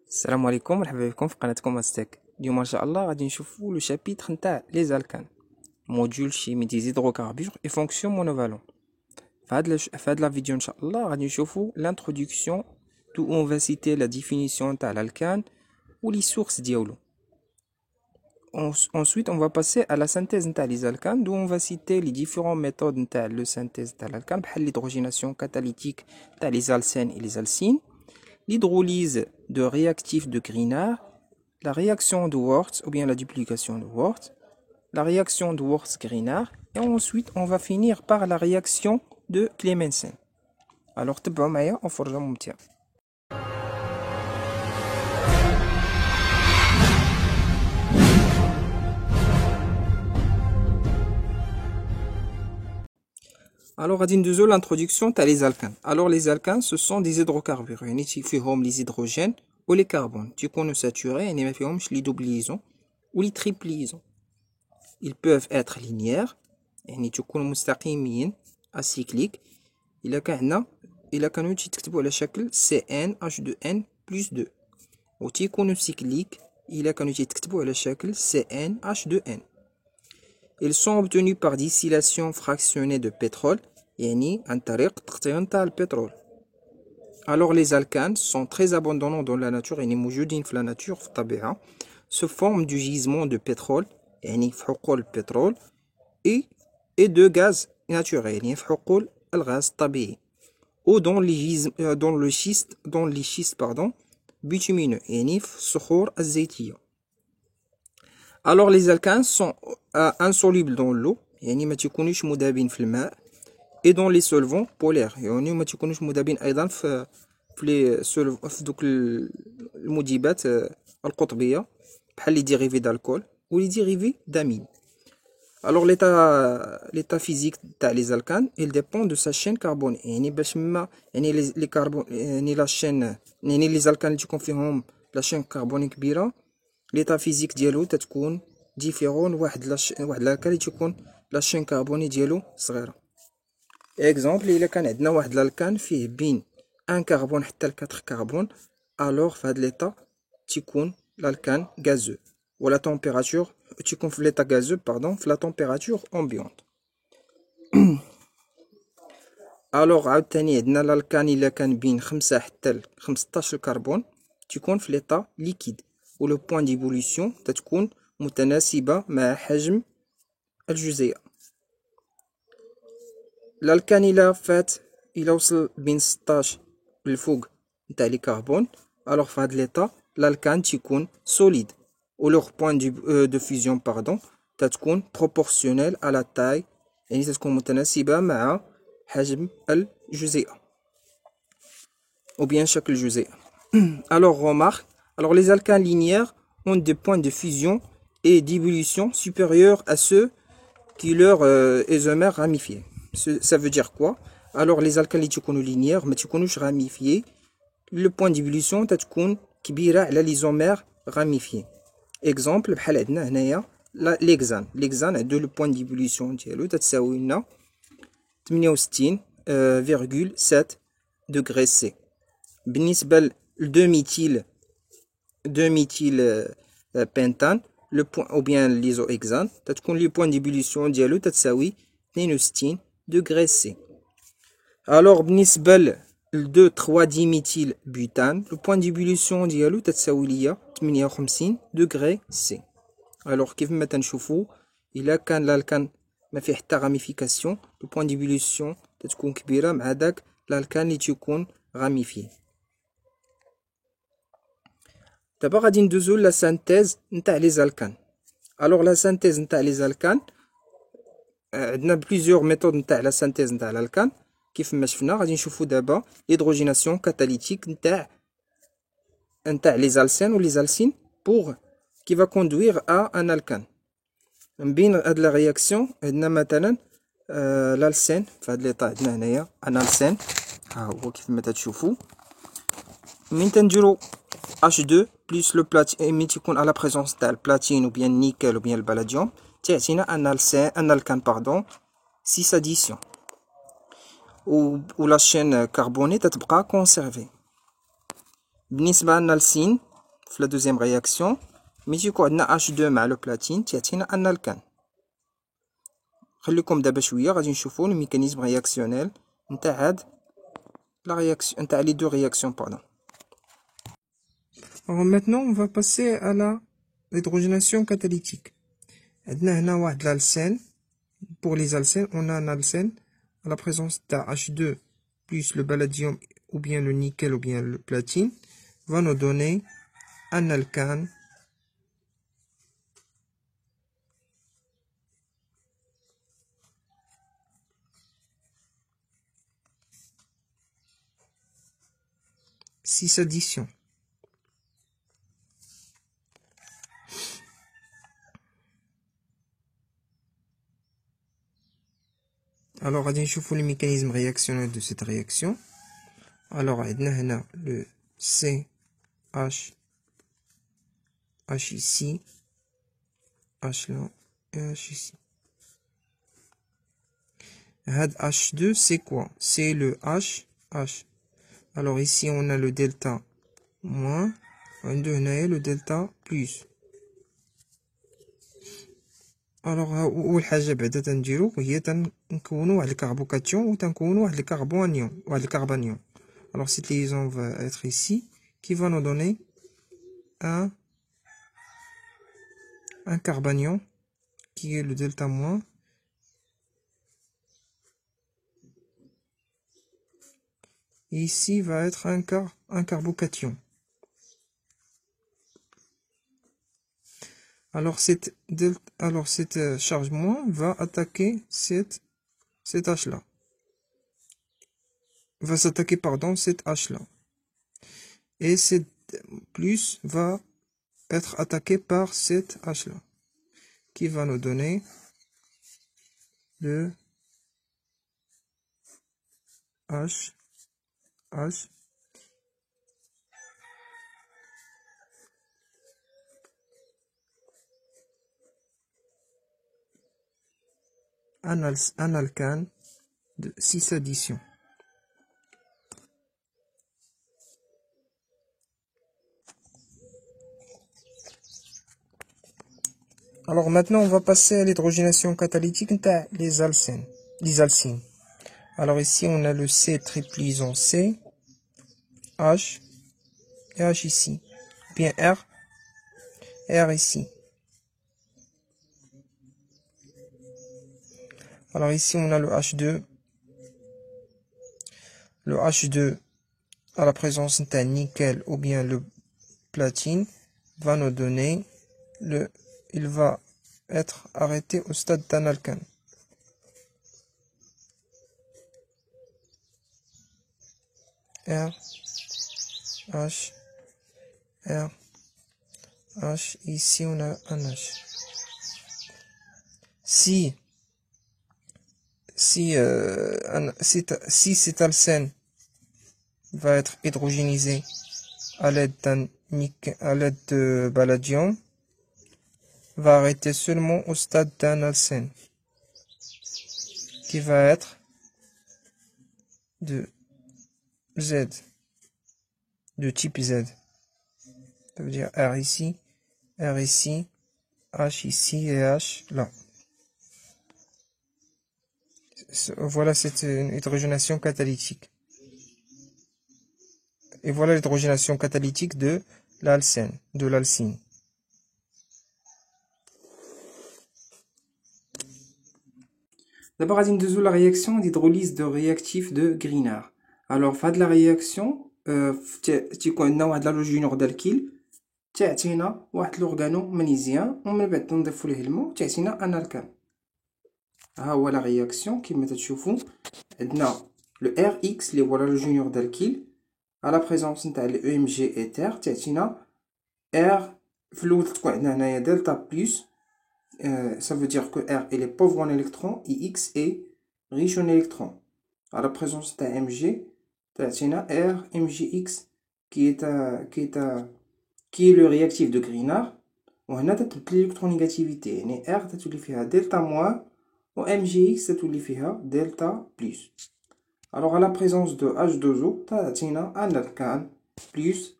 السلام عليكم، مرحبا بكم في قناتكم أستك. اليوم ان شاء الله غادي نشوفوا لو شابيتر نتاع لي زالكان موديول شيمي دي زيدروكاربور اي فونكسيون مونوفالون. في هاد لا فيديو ان شاء الله غادي نشوفوا l'introduction d'où on va citer la définition تاع l'alkane ou les sources ديالو. Ensuite, on va passer à la synthèse نتاع les alcanes, d'où on va citer les différentes méthodes نتاع le synthèse تاع l'alkane بحال l'hydrogénation catalytique تاع les alcènes et les alcynes, l'hydrolyse de réactifs de Grignard, la réaction de Wurtz ou bien la duplication de Wurtz, la réaction de Wurtz-Grignard, et ensuite on va finir par la réaction de Clemensen. Alors, تبعوا معايا وفرجة ممتعة. Alors, غادي ندوزو l'introduction تاع les alcanes. Alors, les alcanes, ce sont des hydrocarbures. يعني فيهم les hydrogènes ou les carbones. تيكونوا saturés يعني ما فيهمش les double liaisons ou les triple liaisons. Ils peuvent être linéaires يعني تكونوا مستقيمين acycliques. إلا كانوا تكتبوا على شكل CnH2n plus 2. وتيكونوا cycliques إلا كانوا تكتبوا على شكل CnH2n. Ils sont obtenus par distillation fractionnée de pétrole, يعني عن طريق تقطير تاع البترول. Alors les alcanes sont très abondants dans la nature, يعني موجودين في la nature في الطبيعة, se forment du gisement de pétrole, يعني في حقول البترول, et de gaz naturel, يعني في حقول الغاز الطبيعي, ou dans les schistes bitumineux, يعني في الصخور الزيتية. Alors les alcanes sont insolubles dans l'eau, يعني ما تيكونوش مذابين في الماء, et dans les solvants polaires, يعني ما تيكونوش مذابين أيضا في دوك المذيبات القطبية بحال لي ديريفي d'alcool ou les dérivés d'amine. Alors l'état physique تاع les alcanes, il dépend de sa chaîne carbonique, يعني باش ما يعني لي كربون يعني لا chaîne يعني les alcanes اللي تكون فيهم لا chaîne carbonique كبيرة, l'état physique ديالو تتكون ديفيرون واحد الالكان اللي تكون لا chaîne carbonique ديالو صغيرة. اكزومبل الا كان عندنا واحد الالكان فيه بين 1 كربون حتى ل 4 كربون, الوغ في هاد ليطا تيكون الالكان غازو, ولا تمبيراتور تيكون في ليطا غازو في لا تمبيراتور امبيونت. الوغ عاوتاني عندنا الالكان الا كان بين 5 حتى ل 15 كربون تيكون في ليطا ليكيد, و لو بوين ديبوليسيون تتكون متناسبة مع حجم الجزيئة. الالكان إلا وصل بين 16 للفوق نتاع لي كربون, الوغ في هاد ليطا الالكان تيكون سوليد, و لوغ بوين دو فيزيون تتكون بروبورسيونيل على لا تاي, يعني تتكون متناسبة مع حجم الجزيئة ou bien شكل الجزيئة. Alors remarque, alors les alcanes linéaires ont des points de fusion et d'ébullition supérieurs à ceux qui leur isomères ramifiés. Ça veut dire quoi? Alors les alcanes اللي تكونوا linéaires ما تكونوش ramifiés, le point d'ébullition تتكون كبيرة على l'isomère ramifié. exemple بحال عندنا هنايا l'hexane عنده le point d'ébullition ديالو تتساوي لنا 68,7 degrés C. بالنسبة ل 2 méthyle pentane le point ou bien l'isohexane تتكون le point d'ébullition ديالو تتساوي 62 degrés C. Alors بالنسبة ل 2,3 diméthyl butane le point d'ébullition ديالو تتساوي ليا 58 degrés C. Alors كيف ما تنشوفوا إلا كان الالكان ما فيه حتى ramification, le point d'ébullition تتكون كبيرة مع داك الالكان اللي تيكون ramifié. دابا غادي ندوزو لا سانتيز نتاع لي زالكان. الوغ لا سانتيز نتاع لي زالكان عندنا بليزيور ميثود نتاع لا سانتيز نتاع الالكان. كيف ما شفنا غادي نشوفو دابا l'hydrogénation catalytique نتاع لي زالسين و لي زالسين pour qui va conduire à un alkane. من بين هاد لا رياكسيون عندنا مثلا الالسين في هاد ليطا عندنا هنايا ان السين, ها هو كيف ما تتشوفوا. من تنديرو H2 plus le platine ملي تيكون على بريزونس تاع البلاتين ou bien النيكل ou bien البلاديوم تيعطينا ان الكان 6 اديسيون, و لا شين كربوني تتبقى كونسيرفي. بالنسبة لنا السين في la deuxième réaction ملي تيكون عندنا H2 مع لو بلاتين تيعطينا ان الكان. خليكم دابا شويه غادي نشوفوا الميكانيزم رياكسيونيل نتاع هاد la réaction نتاع les deux réactions pardon. Alors maintenant on va passer à la l'hydrogénation catalytique. عندنا هنا واحد l'alcène. Pour les alcènes, on a un alcène à la présence d'un H2 plus le palladium ou bien le nickel ou bien le platine va nous donner un alcane six additions. Alors, on va voir le mécanisme réactionnel de cette réaction. Alors, on a le CH, H ici, H là et H ici. H2, c'est quoi? C'est le H. Alors, ici, on a le delta moins, on a le delta plus. Alors, أول حاجة بعدا تنديرو هي تنكونو واحد الكربوكاتيون و تنكونو واحد الكربانيون. Alors cette liaison va être ici qui va nous donner un carbanion qui est le delta moins et ici va être un carbocation. Alors cette charge moins va attaquer cette H là. Va s'attaquer pardon cette H là. Et cette plus va être attaqué par cette H là. Qui va nous donner le H. Un alcane de 6 additions. Alors maintenant on va passer à l'hydrogénation catalytique des alcènes, les alcynes. Alors ici on a le C triplisant C, H et H ici, bien R ici. Alors ici on a le H2. Le H2 à la présence d'un nickel ou bien le platine va nous donner il va être arrêté au stade d'un alcane. R, H, ici on a un H. Si cet alcène va être hydrogénisé à l'aide de palladium, va arrêter seulement au stade d'un alcène qui va être de Z, de type Z. Ça veut dire R ici, H ici et H là. Voilà, c'est une hydrogénation catalytique. Et voilà l'hydrogénation catalytique de l'alcène, de l'alcyne. D'abord, on va la réaction d'hydrolyse de réactif de Grignard. Alors, fait de la réaction, tu connais l'halogène d'alkyle, تعطينا واحد l'organo magnésien ومن بعد تنضيفو ليه الماء تعطينا ان الكان. ها هو لا رياكسيون كيما تشوفوا عندنا لو ار اكس اللي هو l'halogène d'alkyle على بريزونس نتاع لو ام جي ايثر تعطينا ار. في الاول تكون عندنا هنايا دلتا بلس ça veut dire que R elle est pauvre en électrons et X est riche en électrons. À la présence d'un Mg, تعطينا R MgX qui est le réactif de Grignard. وهنا تتبدل l'électronégativité يعني R تتولي فيها دلتا موان و MgX تتولي فيها دلتا بلس. Alors à la présence de H2O تعطينا un alcane plus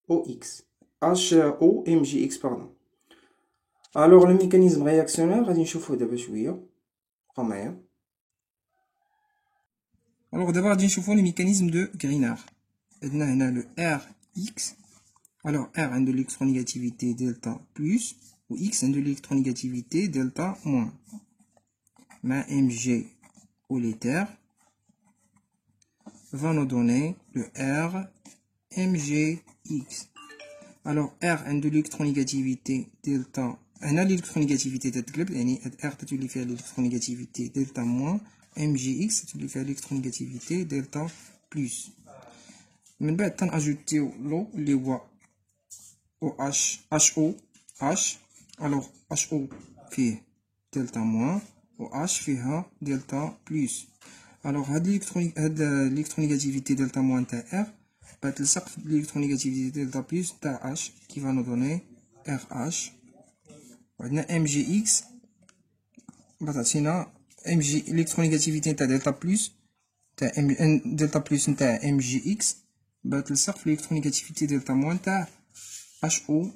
HOX. HOMGX, pardon. Alors, le mécanisme réactionnel, غادي نشوفوه دابا شوية. بقاو معايا. Alors, d'abord, غادي نشوفو le mécanisme de Grignard. عندنا هنا le Rx. Alors, R a de l'électronégativité delta plus, ou X a de l'électronégativité delta moins. Ma Mg au l'éther va nous donner le R Mgx. Alors, R a de l'électronégativité delta. On a l'électronégativité delta, R tu lui fais l'électronégativité delta moins, Mgx tu lui fais l'électronégativité delta plus. من بعد تنأجوتيو لو اللي هو OH HO H. alors HO فيه delta moins و H فيها delta plus. alors هاد l'électronégativité delta moins تاع R تلصق في l'électronégativité delta plus تاع H qui va nous donner RH. وعندنا MGX تعطينا MG l'électronégativité تاع delta plus تاع delta plus نتاع MGX تلصق في l'électronégativité delta moins تاع HO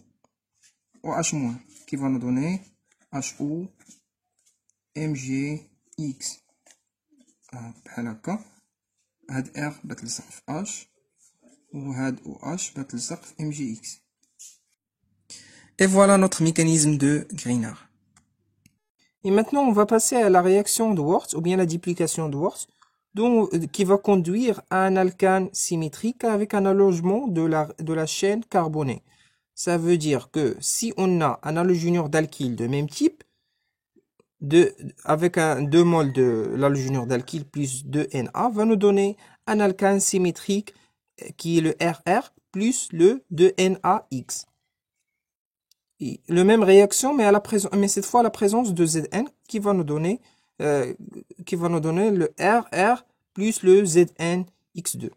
ou H moins qui va nous donner HO MGX. بحال هكا هاد R تلصق في H و هاد OH تلصق في MGX. Et voilà notre mécanisme de Grignard. Et maintenant on va passer à la réaction de Wurtz ou bien la duplication de Wurtz qui va conduire à un alcane symétrique avec un allongement de la chaîne carbonée. Ça veut dire que si on a un halogénure d'alkyle de même type, avec 2 moles de l'halogénure d'alkyle plus 2 Na, va nous donner un alcane symétrique qui est le RR plus le 2NaX. Et la même réaction, mais cette fois à la présence de Zn qui va nous donner le RR plus le ZnX2.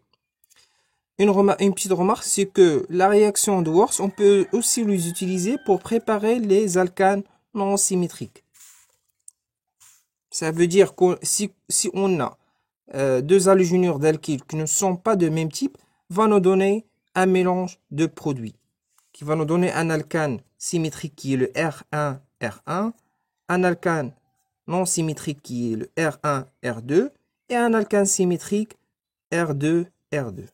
Une petite remarque, c'est que la réaction de Wurtz, on peut aussi les utiliser pour préparer les alcanes non symétriques. Ça veut dire que si on a 2 halogénures d'alkyle qui ne sont pas de même type, va nous donner un mélange de produits qui va nous donner un alcane symétrique qui est le R1R1, un alcane non symétrique qui est le R1R2 et un alcane symétrique R2R2.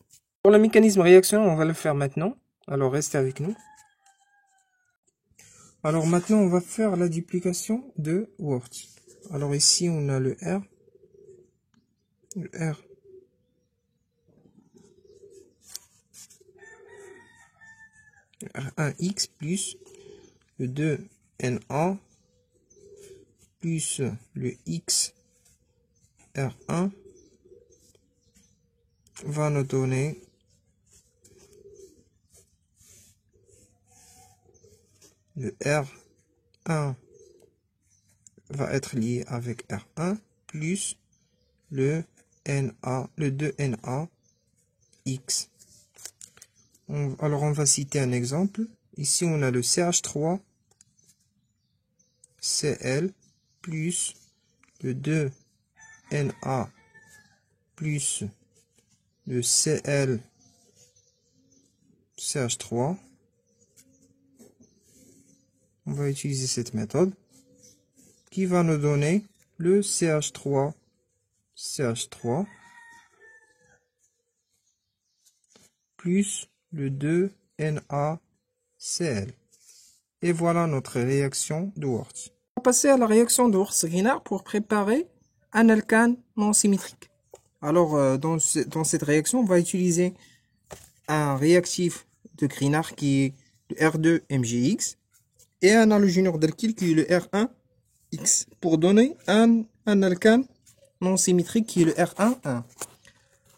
Pour le mécanisme réaction, on va le faire maintenant. Alors restez avec nous. Alors maintenant, on va faire la duplication de Wurtz. Alors ici, on a le R. Le R. R1X plus le 2Na plus le X R1 va nous donner le R1 va être lié avec R1 plus le Na, le 2Na X. Alors on va citer un exemple. Ici on a le CH3 Cl plus le 2Na plus le Cl CH3. On va utiliser cette méthode qui va nous donner le CH3 plus le 2NaCl. Et voilà notre réaction de Wurtz. On va passer à la réaction de Wurtz-Grignard pour préparer un alcane non symétrique. Alors, dans cette réaction, on va utiliser un réactif de Grignard qui est le R2MgX et un halogénure d'alkyle qui est le R1X pour donner un alcane non symétrique qui est le R11.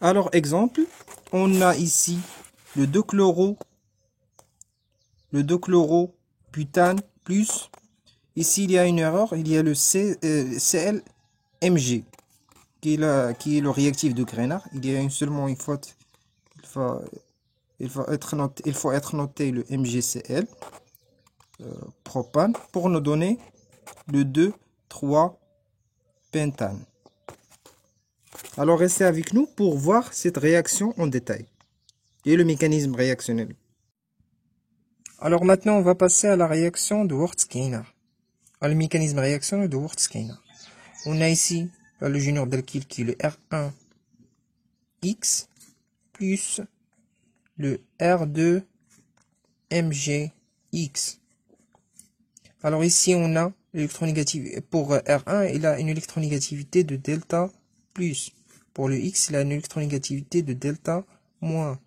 Alors, exemple, on a ici le 2-chloro-butane plus, ici il y a une erreur, il y a le ClMg qui est le réactif de Grignard. Il y a seulement une faute, il faut être noté le MgCl propane pour nous donner le 2,3-pentane. Alors restez avec nous pour voir cette réaction en détail et le mécanisme réactionnel. Alors maintenant, on va passer à la réaction de Wertz-Kaynar, à le mécanisme réactionnel de Wertz-Kaynar. On a ici le junior d'alkyle qui est le R1X plus le R2MGX. Alors ici, on a l'électronégativité. Pour R1, il a une électronégativité de delta plus. Pour le X, il a une électronégativité de delta moins.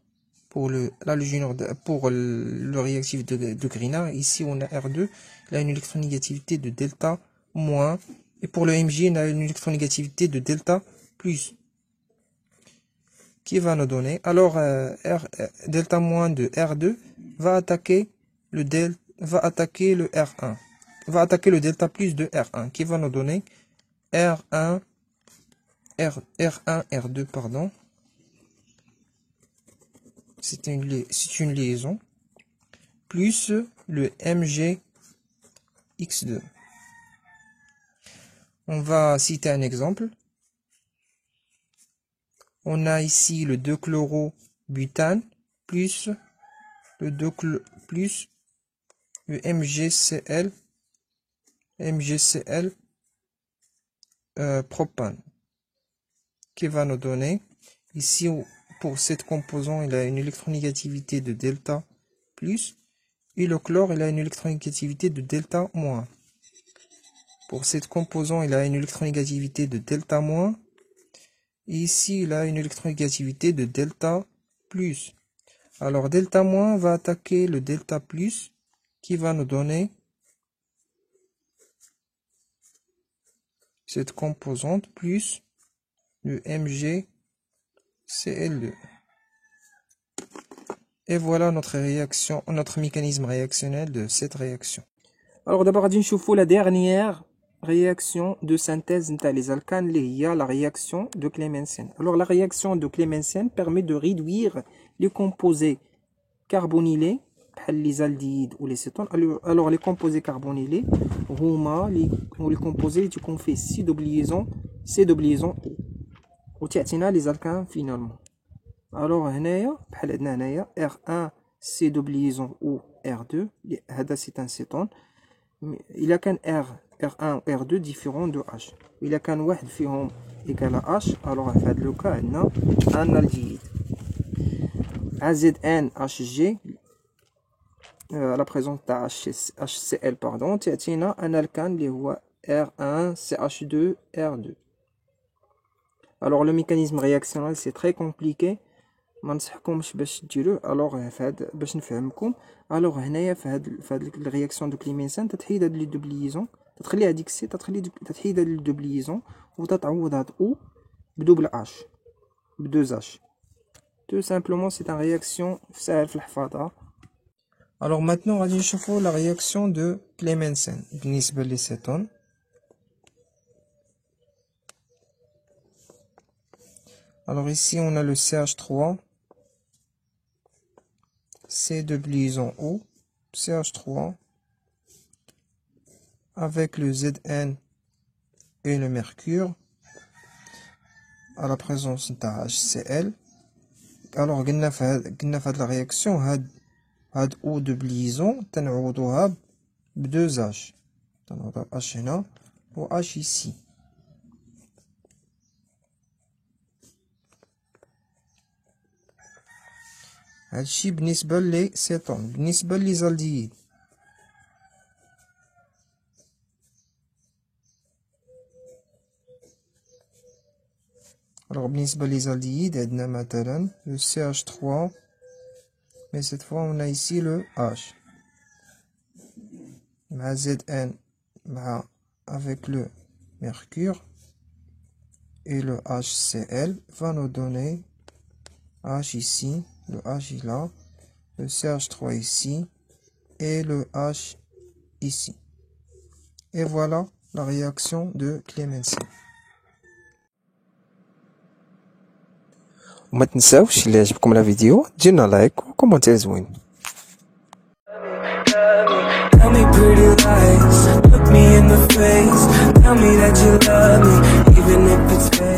Pour le réactif de Grignard, ici on a R2, il a une électronégativité de delta moins. Et pour le MJ, il a une électronégativité de delta plus. Qui va nous donner, alors delta moins de R2 va attaquer le R1, va attaquer le delta plus de R1, qui va nous donner R1, R2, pardon. C'est une liaison, plus le MGX2. On va citer un exemple. On a ici le 2-chlorobutane plus le MgCl propane, qui va nous donner ici pour cette composant, il a une électronégativité de delta plus, et le chlore, il a une électronégativité de delta moins. Pour cette composant, il a une électronégativité de delta moins, et ici, il a une électronégativité de delta plus. Alors, delta moins va attaquer le delta plus, qui va nous donner cette composante plus le MgCl2. Et voilà notre réaction, notre mécanisme réactionnel de cette réaction. Alors d'abord, on va la dernière réaction de synthèse des alcanes, il y a la réaction de Clemmensen. Alors la réaction de Clemmensen permet de réduire les composés carbonylés, les aldehydes ou les cétones. Alors les composés carbonylés, les composés qu'on fait C double liaison O. Ou les alcanes finalement. Alors R1 C double liaison O R2, c'est un cétone. Il y a qu'un R1 ou R2 différent de H. Il y a qu'un واحد فيهم égal à H. Alors à ce cas, on a un aldéhyde. AZN HG, à la présence de HCl, pardon, on a un alcane qui est R1 CH2 R2. Alors le mécanisme réactionnel c'est très compliqué. ما نصحكمش باش ديروه. الوغ باش نفهمكم. الوغ هنايا في هاد الرياكسيون دو كليمنسن تتحيد هاد لي دوبليزون، تخلي هاديك سي تتحيد هاد لي دوبليزون وتتعوض هاد او بدوبل اش بدوز اش. تو سامبلومون سي ان رياكسيون ساهل في الحفاظه. الوغ ماتنون غادي نشوفو لا رياكسيون دو كليمنسن بالنسبه لي سيتون. Alors ici on a le CH3, C2 liaison O, CH3, avec le Zn et le mercure, à la présence de HCl. Alors قلنا في هاد la réaction هاد O de liaison تنعوضوها ب 2H. تنعوضوها H هنا و H ici. هادشي بالنسبة لي سيتون. بالنسبة لي زالديد alors بالنسبة لي زالديد عندنا مثلا le CH3 mais cette fois on a ici le H مع Zn مع avec le mercure et le HCl va nous donner H ici, le H est là, le CH3 ici et le H ici. Et voilà la réaction de Clemmensen. وما تنساوش اللي عجبكم لا فيديو ديرنا لايك وكومنتير زوين. Tell me pretty lies, look me in the face, tell me that you love me, even if it's fake.